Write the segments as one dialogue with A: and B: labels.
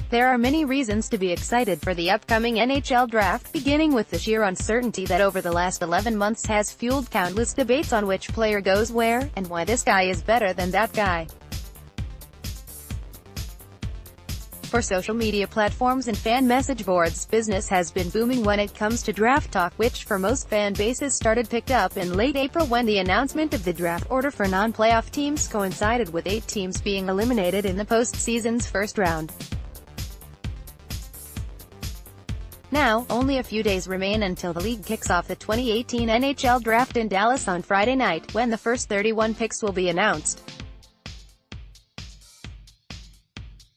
A: There are many reasons to be excited for the upcoming NHL Draft, beginning with the sheer uncertainty that over the last 11 months has fueled countless debates on which player goes where, and why this guy is better than that guy. For social media platforms and fan message boards, business has been booming when it comes to draft talk, which for most fan bases picked up in late April when the announcement of the draft order for non-playoff teams coincided with 8 teams being eliminated in the postseason's first round. Now, only a few days remain until the league kicks off the 2018 NHL Draft in Dallas on Friday night, when the first 31 picks will be announced.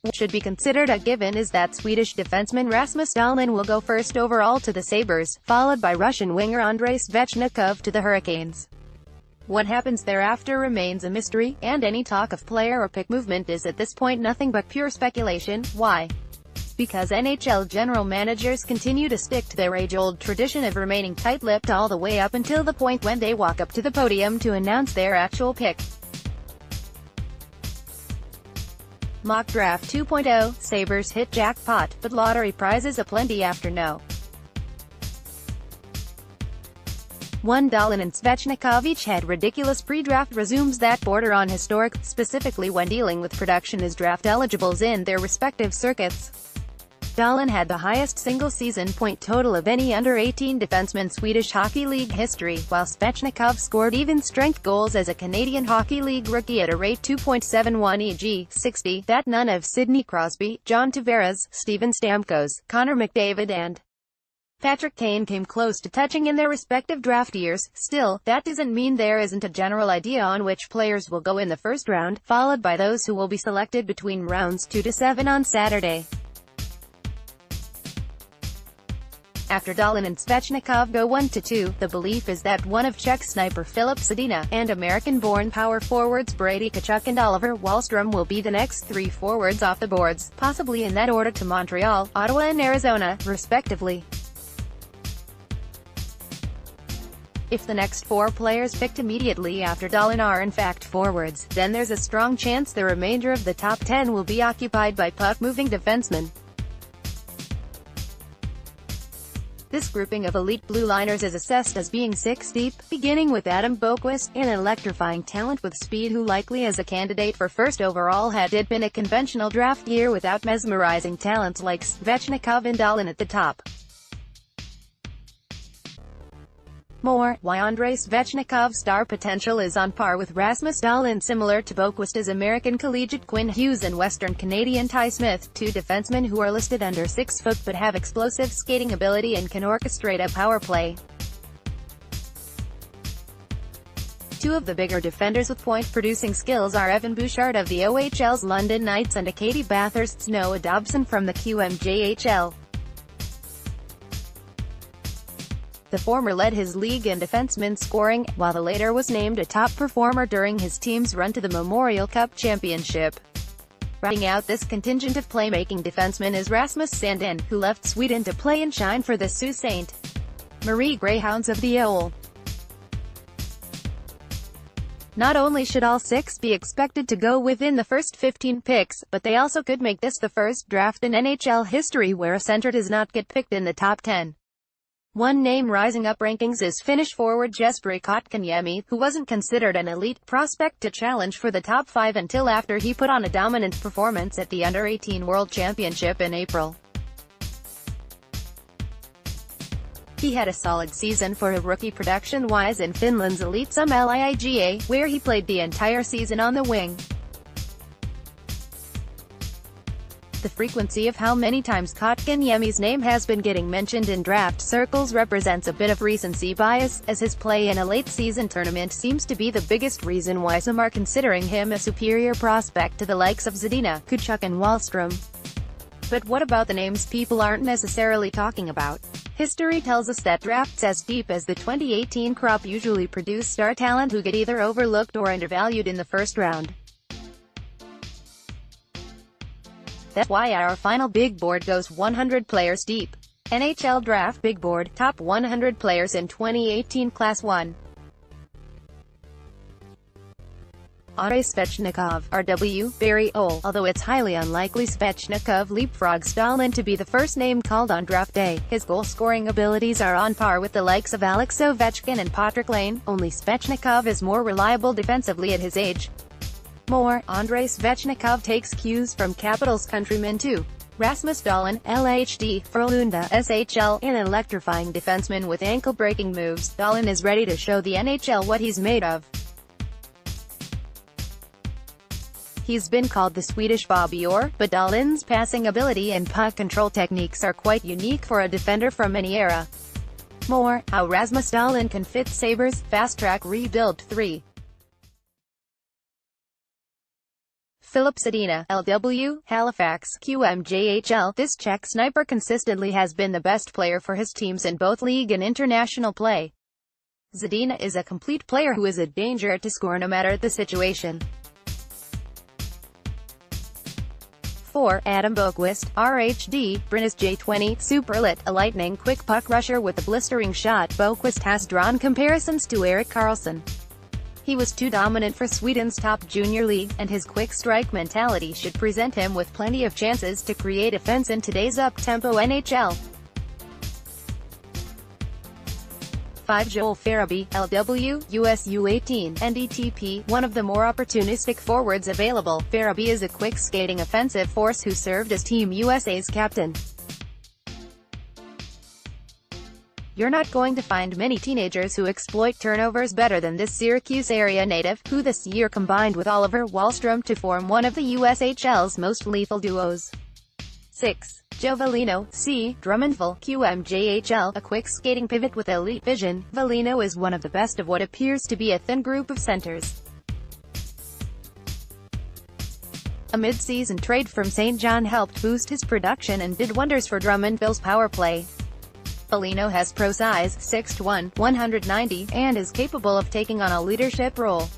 A: What should be considered a given is that Swedish defenseman Rasmus Dahlin will go first overall to the Sabres, followed by Russian winger Andrei Svechnikov to the Hurricanes. What happens thereafter remains a mystery, and any talk of player or pick movement is at this point nothing but pure speculation. Why? Because NHL general managers continue to stick to their age-old tradition of remaining tight-lipped all the way up until the point when they walk up to the podium to announce their actual pick. Mock Draft 2.0, Sabres hit jackpot, but lottery prizes aplenty after no. 1. Dahlin and Svechnikov each had ridiculous pre-draft resumes that border on historic, specifically when dealing with production as draft eligibles in their respective circuits. Dahlin had the highest single-season point total of any under-18 defenseman in Swedish Hockey League history, while Svechnikov scored even-strength goals as a Canadian Hockey League rookie at a rate 2.71 e.g., 60, that none of Sidney Crosby, John Tavares, Steven Stamkos, Connor McDavid and Patrick Kane came close to touching in their respective draft years. Still, that doesn't mean there isn't a general idea on which players will go in the first round, followed by those who will be selected between rounds 2 to 7 on Saturday. After Dahlin and Svechnikov go 1 to 2, the belief is that one of Czech sniper Filip Zadina, and American-born power forwards Brady Tkachuk and Oliver Wahlstrom will be the next 3 forwards off the boards, possibly in that order to Montreal, Ottawa and Arizona, respectively. If the next 4 players picked immediately after Dahlin are in fact forwards, then there's a strong chance the remainder of the top 10 will be occupied by puck-moving defensemen. This grouping of elite blue liners is assessed as being 6 deep, beginning with Adam Boqvist, an electrifying talent with speed who likely as a candidate for first overall had it been a conventional draft year without mesmerizing talents like Svechnikov and Dahlin at the top. More, why Andrei Svechnikov's star potential is on par with Rasmus Dahlin. Similar to Boqvist as American collegiate Quinn Hughes and Western Canadian Ty Smith, 2 defensemen who are listed under 6 foot but have explosive skating ability and can orchestrate a power play. 2 of the bigger defenders with point-producing skills are Evan Bouchard of the OHL's London Knights and Katie Bathurst's Noah Dobson from the QMJHL. The former led his league in defenseman scoring, while the latter was named a top performer during his team's run to the Memorial Cup championship. Rounding out this contingent of playmaking defensemen is Rasmus Sandin, who left Sweden to play and shine for the Sault Ste. Marie Greyhounds of the OL. Not only should all 6 be expected to go within the first 15 picks, but they also could make this the first draft in NHL history where a center does not get picked in the top 10. One name rising up rankings is Finnish forward Jesperi Kotkaniemi, who wasn't considered an elite prospect to challenge for the top 5 until after he put on a dominant performance at the Under-18 World Championship in April. He had a solid season for a rookie production-wise in Finland's Elite Sum Liiga, where he played the entire season on the wing. The frequency of how many times Kotkaniemi's name has been getting mentioned in draft circles represents a bit of recency bias, as his play in a late-season tournament seems to be the biggest reason why some are considering him a superior prospect to the likes of Zadina, Tkachuk and Wahlstrom. But what about the names people aren't necessarily talking about? History tells us that drafts as deep as the 2018 crop usually produce star talent who get either overlooked or undervalued in the first round. That's why our final big board goes 100 players deep. NHL Draft Big Board, Top 100 Players in 2018 Class 1. Andrei Svechnikov, RW, Barry Ol. Although it's highly unlikely Svechnikov leapfrogs Stalin to be the first name called on draft day, his goal-scoring abilities are on par with the likes of Alex Ovechkin and Patrick Laine, only Svechnikov is more reliable defensively at his age. More, Andrei Svechnikov takes cues from Capitals countrymen too. Rasmus Dahlin, LHD, Frölunda, SHL, an electrifying defenseman with ankle-breaking moves, Dahlin is ready to show the NHL what he's made of. He's been called the Swedish Bobby Orr, but Dahlin's passing ability and puck control techniques are quite unique for a defender from any era. More, how Rasmus Dahlin can fit Sabres, fast-track rebuild 3. Philip Zadina, LW, Halifax, QMJHL. This Czech sniper consistently has been the best player for his teams in both league and international play. Zadina is a complete player who is a danger to score no matter the situation. 4. Adam Boqvist, RHD, Brynäs J20, Superlit, a lightning-quick puck rusher with a blistering shot. Boqvist has drawn comparisons to Erik Karlsson. He was too dominant for Sweden's top junior league, and his quick strike mentality should present him with plenty of chances to create offense in today's up-tempo NHL. 5. Joel Farabee, LW, USU 18, NDTP, one of the more opportunistic forwards available. Farabee is a quick skating offensive force who served as Team USA's captain. You're not going to find many teenagers who exploit turnovers better than this Syracuse area native, who this year combined with Oliver Wahlstrom to form one of the USHL's most lethal duos. 6. Joe Veleno, C. Drummondville, QMJHL, a quick skating pivot with elite vision. Veleno is one of the best of what appears to be a thin group of centers. A mid-season trade from St. John helped boost his production and did wonders for Drummondville's power play. Veleno has pro size, 6'1", 190, and is capable of taking on a leadership role.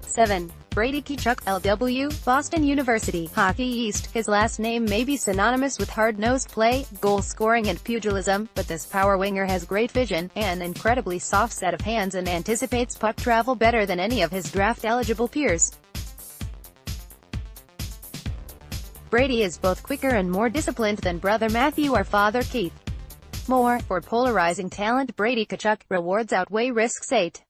A: 7. Brady Tkachuk, LW, Boston University, Hockey East. His last name may be synonymous with hard-nosed play, goal-scoring and pugilism, but this power winger has great vision, an incredibly soft set of hands and anticipates puck travel better than any of his draft-eligible peers. Brady is both quicker and more disciplined than brother Matthew or father Keith. More, for polarizing talent Brady Tkachuk, rewards outweigh risks. 8.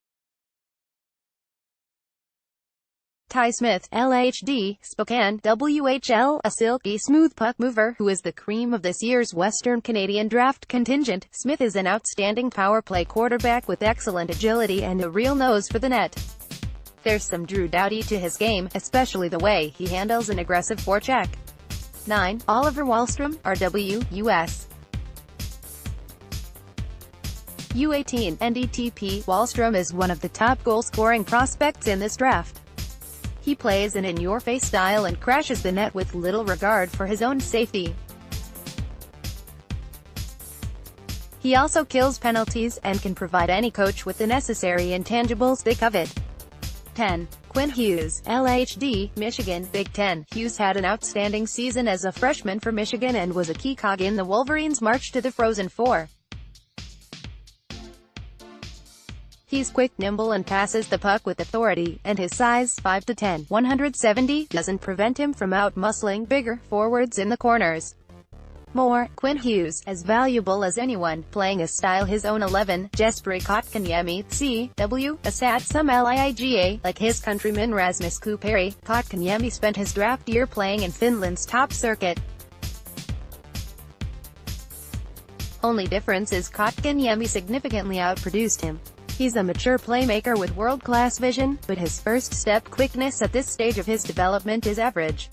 A: Ty Smith, LHD, Spokane, WHL, a silky smooth puck mover who is the cream of this year's Western Canadian draft contingent. Smith is an outstanding power play quarterback with excellent agility and a real nose for the net. There's some Drew Doughty to his game, especially the way he handles an aggressive forecheck. 9. Oliver Wahlstrom, RW, US. U18, NDTP. Wahlstrom is one of the top goal-scoring prospects in this draft. He plays an in-your-face style and crashes the net with little regard for his own safety. He also kills penalties, and can provide any coach with the necessary intangibles they covet. 10. Quinn Hughes, LHD, Michigan, Big Ten. Hughes had an outstanding season as a freshman for Michigan and was a key cog in the Wolverines' march to the Frozen Four. He's quick, nimble and passes the puck with authority, and his size, 5'10", 170, doesn't prevent him from out-muscling bigger forwards in the corners. More, Quinn Hughes, as valuable as anyone, playing a style his own. 11. Jesperi Kotkaniemi, C.W., a Satsum Liiga, like his countryman Rasmus Kupari, Kotkaniemi spent his draft year playing in Finland's top circuit. Only difference is Kotkaniemi significantly outproduced him. He's a mature playmaker with world-class vision, but his first-step quickness at this stage of his development is average.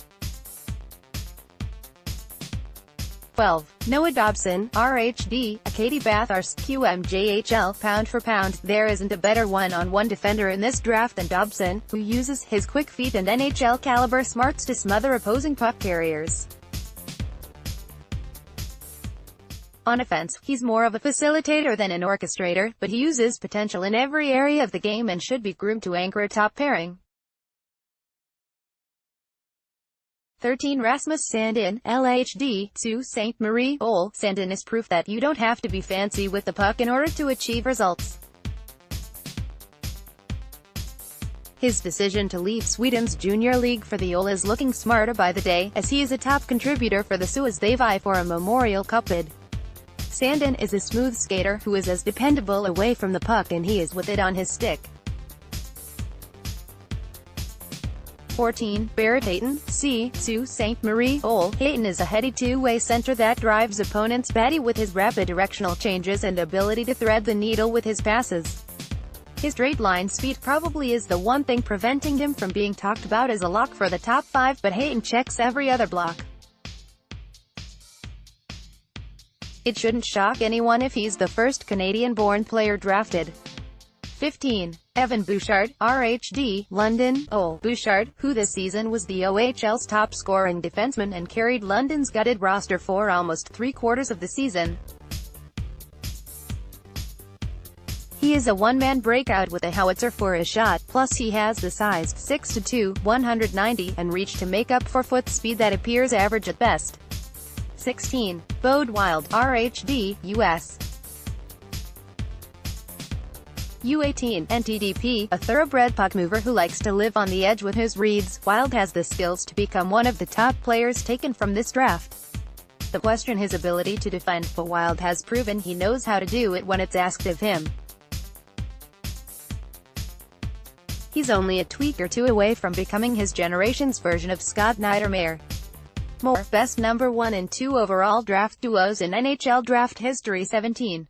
A: 12. Noah Dobson, RHD, Katie Bathurst, QMJHL. Pound for pound, there isn't a better one-on-one defender in this draft than Dobson, who uses his quick feet and NHL-caliber smarts to smother opposing puck carriers. On offense, he's more of a facilitator than an orchestrator, but he uses potential in every area of the game and should be groomed to anchor a top pairing. 13. Rasmus Sandin, LHD, Sault Ste. Marie, Ol. Sandin is proof that you don't have to be fancy with the puck in order to achieve results. His decision to leave Sweden's junior league for the OL is looking smarter by the day, as he is a top contributor for the SU as they vie for a Memorial Cup bid. Sandin is a smooth skater who is as dependable away from the puck and he is with it on his stick. 14. Barrett Hayton, C. Sault Ste. Marie, OL. Hayton is a heady two-way center that drives opponents batty with his rapid directional changes and ability to thread the needle with his passes. His straight line speed probably is the one thing preventing him from being talked about as a lock for the top 5, but Hayton checks every other block. It shouldn't shock anyone if he's the first Canadian-born player drafted. 15. Evan Bouchard, RHD, London, OL. Bouchard, who this season was the OHL's top-scoring defenseman and carried London's gutted roster for almost three-quarters of the season. He is a one-man breakout with a howitzer for his shot, plus he has the size, 6'2", 190, and reach to make up for foot speed that appears average at best. 16. Bode Wild, RHD, US. U18, NTDP, a thoroughbred puck mover who likes to live on the edge with his reads, Wild has the skills to become one of the top players taken from this draft. The question his ability to defend, but Wild has proven he knows how to do it when it's asked of him. He's only a tweak or two away from becoming his generation's version of Scott Niedermayer. More, best number 1 and 2 overall draft duos in NHL draft history. 17.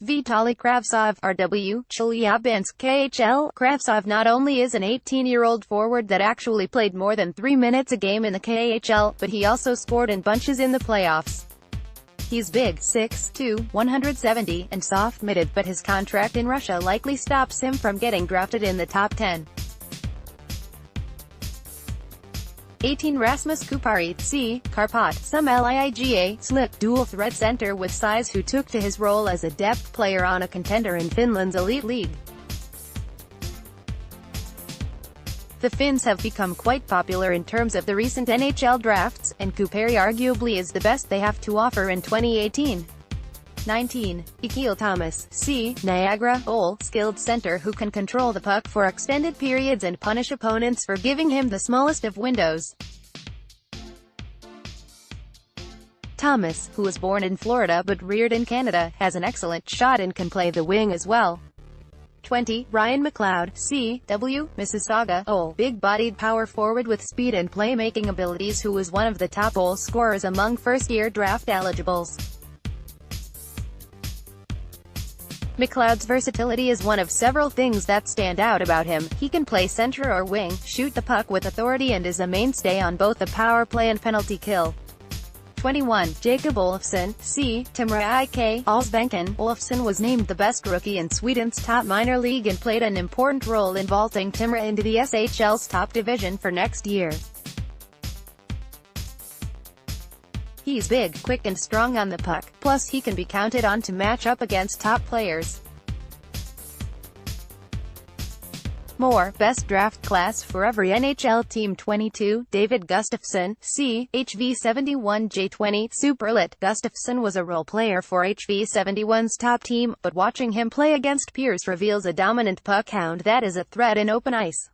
A: Vitaly Kravtsov, RW, Chelyabinsk, KHL. Kravtsov not only is an 18-year-old forward that actually played more than 3 minutes a game in the KHL, but he also scored in bunches in the playoffs. He's big, 6'2", 170, and soft-mitted, but his contract in Russia likely stops him from getting drafted in the top 10. 18. Rasmus Kupari, C. Karpat, some Liiga, slick, dual-threat center with size who took to his role as a depth player on a contender in Finland's elite league. The Finns have become quite popular in terms of the recent NHL drafts, and Kupari arguably is the best they have to offer in 2018. 19. Akil Thomas, C. Niagara, OL, skilled center who can control the puck for extended periods and punish opponents for giving him the smallest of windows. Thomas, who was born in Florida but reared in Canada, has an excellent shot and can play the wing as well. 20. Ryan McLeod, C.W., Mississauga, OL, big-bodied power forward with speed and playmaking abilities who was one of the top OL scorers among first-year draft eligibles. McLeod's versatility is one of several things that stand out about him. He can play center or wing, shoot the puck with authority and is a mainstay on both the power play and penalty kill. 21. Jacob Olofsson, C. Timrå IK, Allsvenskan. Olofsson was named the best rookie in Sweden's top minor league and played an important role in vaulting Timrå into the SHL's top division for next year. He's big, quick and strong on the puck, plus he can be counted on to match up against top players. More, best draft class for every NHL team. 22. David Gustafsson, C. HV71J20, Superlit. Gustafsson was a role player for HV71's top team, but watching him play against peers reveals a dominant puck hound that is a threat in open ice.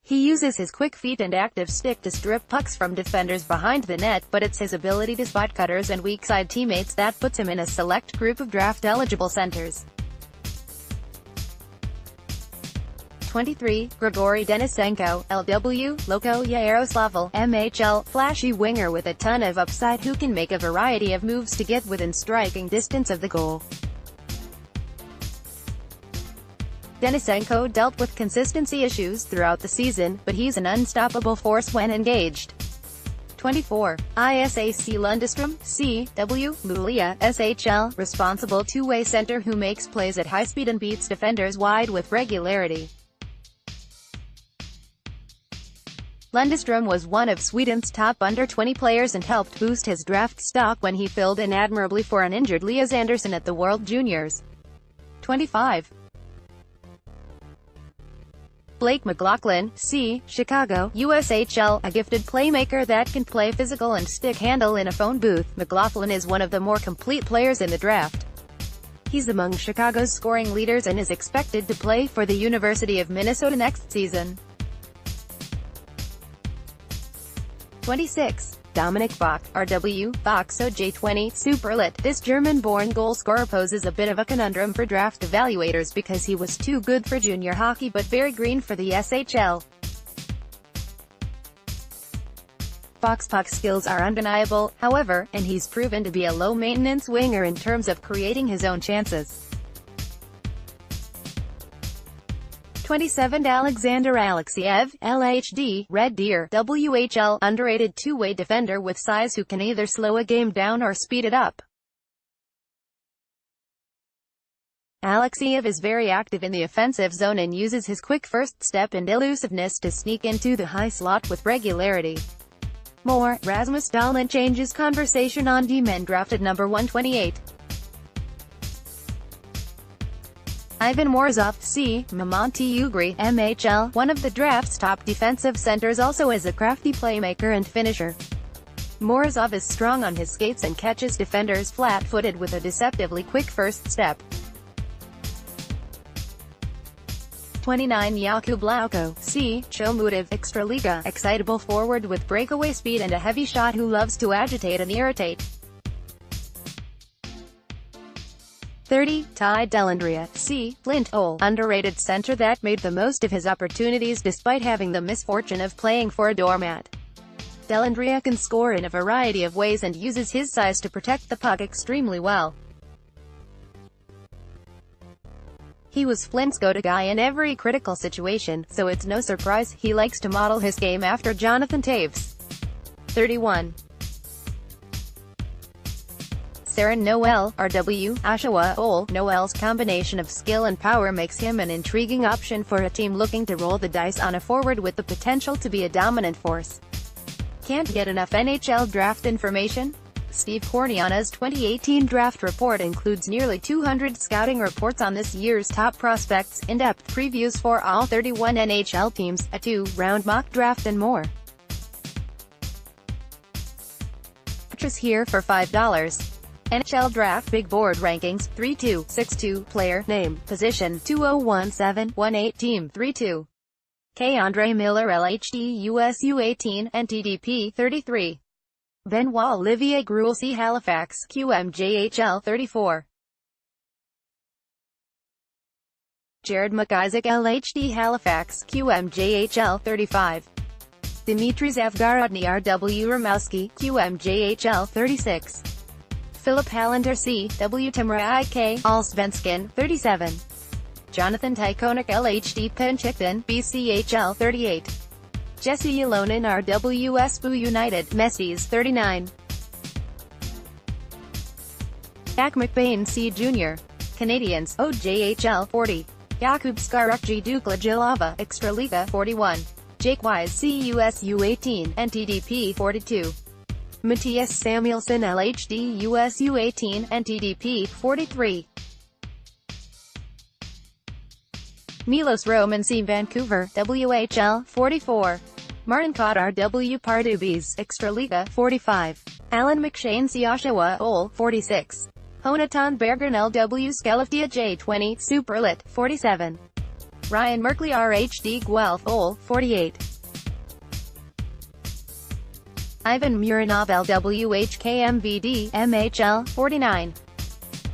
A: He uses his quick feet and active stick to strip pucks from defenders behind the net, but it's his ability to spot cutters and weak-side teammates that puts him in a select group of draft-eligible centers. 23. Grigory Denisenko, LW, Loko Yaroslavl, MHL, flashy winger with a ton of upside who can make a variety of moves to get within striking distance of the goal. Denisenko dealt with consistency issues throughout the season, but he's an unstoppable force when engaged. 24. Isac Lundestrom, C.W. Luleå, SHL, responsible two-way center who makes plays at high speed and beats defenders wide with regularity. Lundestrom was one of Sweden's top under-20 players and helped boost his draft stock when he filled in admirably for an injured Lias Andersson at the World Juniors. 25. Blake McLaughlin, C. Chicago, USHL, a gifted playmaker that can play physical and stick handle in a phone booth. McLaughlin is one of the more complete players in the draft. He's among Chicago's scoring leaders and is expected to play for the University of Minnesota next season. 26. Dominik Bach, RW, Boxo J20, Superlit. This German-born goalscorer poses a bit of a conundrum for draft evaluators because he was too good for junior hockey but very green for the SHL. Bach's puck skills are undeniable, however, and he's proven to be a low-maintenance winger in terms of creating his own chances. 27. Alexander Alexeyev, LHD, Red Deer, WHL, underrated two-way defender with size who can either slow a game down or speed it up. Alexeyev is very active in the offensive zone and uses his quick first step and elusiveness to sneak into the high slot with regularity. More, Rasmus Dahlin changes conversation on D-men drafted number 128. Ivan Morozov, C. Mamonti Ugri, MHL, one of the draft's top defensive centers, also is a crafty playmaker and finisher. Morozov is strong on his skates and catches defenders flat-footed with a deceptively quick first step. 29. Jakub Lauko, C. Chomutiv, Extraliga, excitable forward with breakaway speed and a heavy shot who loves to agitate and irritate. 30. Ty Dellandrea, C. Flint Ole, underrated center that made the most of his opportunities despite having the misfortune of playing for a doormat. Dellandrea can score in a variety of ways and uses his size to protect the puck extremely well. He was Flint's go-to guy in every critical situation, so it's no surprise he likes to model his game after Jonathan Toews. 31. Saren Noel, RW, Oshawa Ole. Noel's combination of skill and power makes him an intriguing option for a team looking to roll the dice on a forward with the potential to be a dominant force. Can't get enough NHL draft information? Steve Corniana's 2018 draft report includes nearly 200 scouting reports on this year's top prospects, in-depth previews for all 31 NHL teams, a 2-round mock draft and more. Purchase here for $5. NHL Draft Big Board Rankings, 3-2, 6-2, Player, Name, Position, 2017-18 Team, 3-2. K. Andre Miller LHD US U18, NTDP, 33. Benoit Olivier Gruel C. Halifax, QMJHL, 34. Jared McIsaac LHD Halifax, QMJHL, 35. Dmitry Zavgorodny RW Rimowski, QMJHL, 36. Philip Hallander C. W. Timra IK, Allsvenskan, 37. Jonathan Tykonik LHD Penchikton, BCHL, 38. Jesse Ylonen RW Espoo United, Mesties, 39. Jack McBain C. Jr. Canadiens, OJHL, 40. Jakub Skaruk Dukla Jilava, Extraliga, 41. Jake Wise C. US U18, NTDP, 42. Matthias Samuelsson LHD US U18, NTDP, 43. Milos Roman C. Vancouver, WHL, 44. Martin Codd RW Pardubice, Extraliga, 45. Alan McShane C. Oshawa Ole, 46. Jonathan Berggren LW Skellefteå J20, Superlit, 47. Ryan Merkley RHD Guelph Ole, 48. Ivan Murinov LWHKMVD, MHL, 49.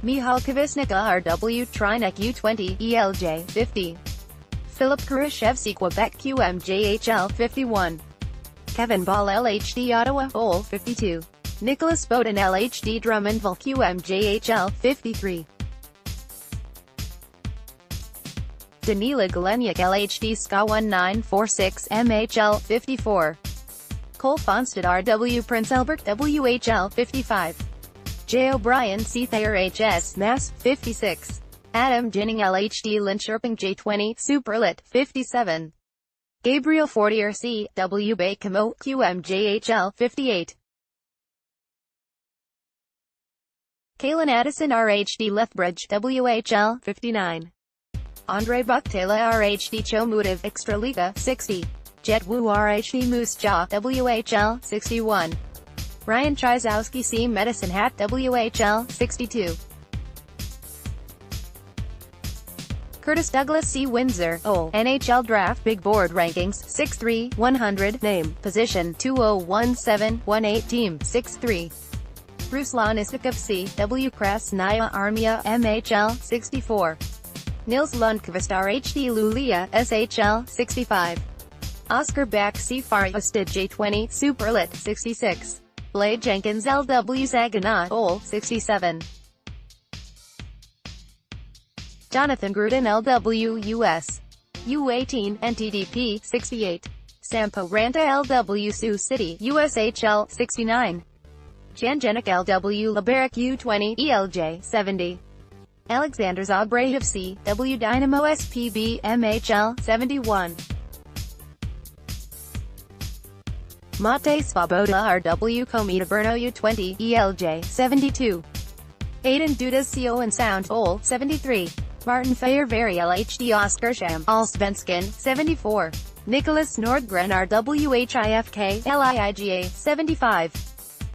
A: Mihal Kavisnica RW Trinek U20, ELJ, 50. Philip Kurashevsky Quebec QMJHL, 51. Kevin Ball LHD Ottawa Ole, 52. Nicholas Bowden LHD Drummondville QMJHL, 53. Danila Galeniuk LHD SKA 1946 MHL, 54. Cole Fonstad RW Prince Albert WHL, 55. J. O'Brien C. Thayer HS Mass, 56. Adam Ginning LHD Linköping J20 Superlit, 57. Gabriel Fortier C. W. Bakamo QMJHL, 58. Kalen Addison RHD Lethbridge WHL, 59. Andre Buchtela RHD Chomutiv Extraliga, 60. Jet Wu RHD Moose Jaw WHL, 61. Ryan Trysowski C. Medicine Hat WHL, 62. Curtis Douglas C. Windsor, Ol. NHL Draft Big Board Rankings, 6'3", 100, Name, Position, 2017-18 Team, 6'3". Ruslan Isakov C. W. Krasnaya Armia, MHL, 64. Nils Lundqvist RHD Luleå, SHL, 65. Oscar Back C. Farjestad J20, Superlit, 66. Blade Jenkins LW Saginaw, Ol. 67. Jonathan Gruden LW US U18, NTDP, 68. Sampo Ranta LW Sioux City, USHL, 69. Janjenik LW Liberec U20, ELJ, 70. Alexander Zabrahev C. W Dynamo SPB, MHL, 71. Mate Svoboda RW Kometa Brno U20, ELJ, 72. Aiden Dudas CO and Sound, Ol. 73. Martin Feyerberry LHD Oscar Sham, Allsvenskan, 74. Nicholas Nordgren RWHIFK, LIIGA, 75.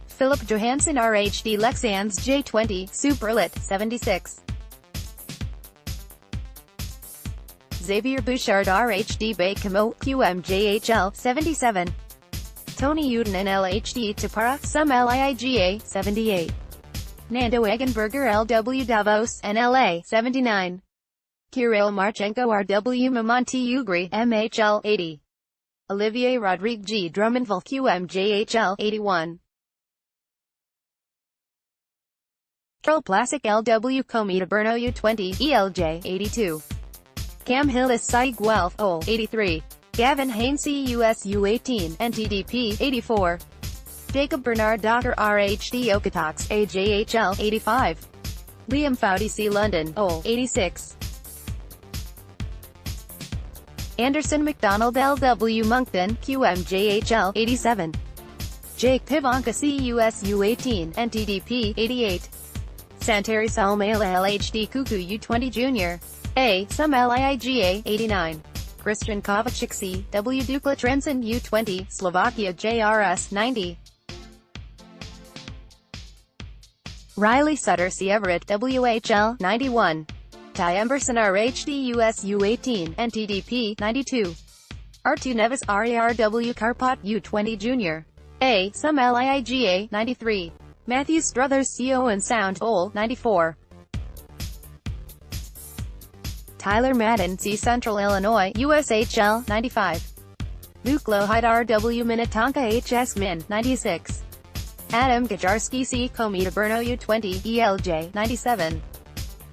A: Philip Johansson RHD Lexans J20, Superlit, 76. Xavier Bouchard RHD Bakamo, QMJHL, 77. Tony Udenin LHD Tapara, Sum LIIGA, 78. Nando Eggenberger LW Davos, NLA, 79. Kirill Marchenko RW Mamonti Ugri, MHL, 80. Olivier Rodrigue G. Drummondville QMJHL, 81. Carol Plasic LW Kometa Brno U20, ELJ, 82. Cam Hillis Cy Guelph, Ol. 83. Gavin Hainsey US U18, NTDP, 84. Jacob Bernard Docker RHD Okotoks, AJHL, 85. Liam Foudy C. London, Ol. 86. Anderson McDonald LW Moncton, QMJHL, 87. Jake Pivanka C. US U18, NTDP, 88. Santeri Salmela LHD Kuku U20 Junior, A. Sum LIIGA, 89. Christian Kovacic C. W. Dukla Trenson U20, Slovakia JRS, 90. Riley Sutter C. Everett WHL, 91. Ty Emberson RHD US U18, NTDP, 92. R2 Nevis RARW Karpat U20 Junior, A. Sum LIIGA, 93. Matthew Struthers CO and Sound, Ol. 94. Tyler Madden C. Central Illinois, USHL, 95. Luke Lohide RW Minnetonka HS Min, 96. Adam Gajarski C. Kometa Brno U20, ELJ, 97.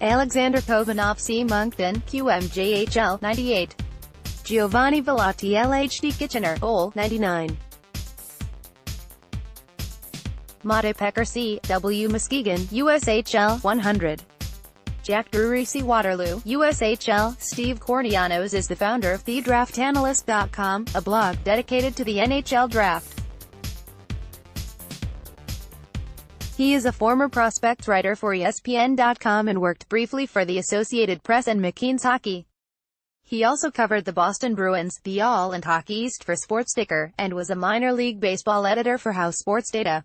A: Alexander Kovanov C. Moncton, QMJHL, 98. Giovanni Velati LHD Kitchener, Ol. 99. Mate Pecker C. W. Muskegon, USHL, 100. Jack Drury C. Waterloo, USHL. Steve Cornianos is the founder of TheDraftAnalyst.com, a blog dedicated to the NHL Draft. He is a former prospects writer for ESPN.com and worked briefly for the Associated Press and McKeen's Hockey. He also covered the Boston Bruins, the All and Hockey East for SportsTicker, and was a minor league baseball editor for House Sports Data.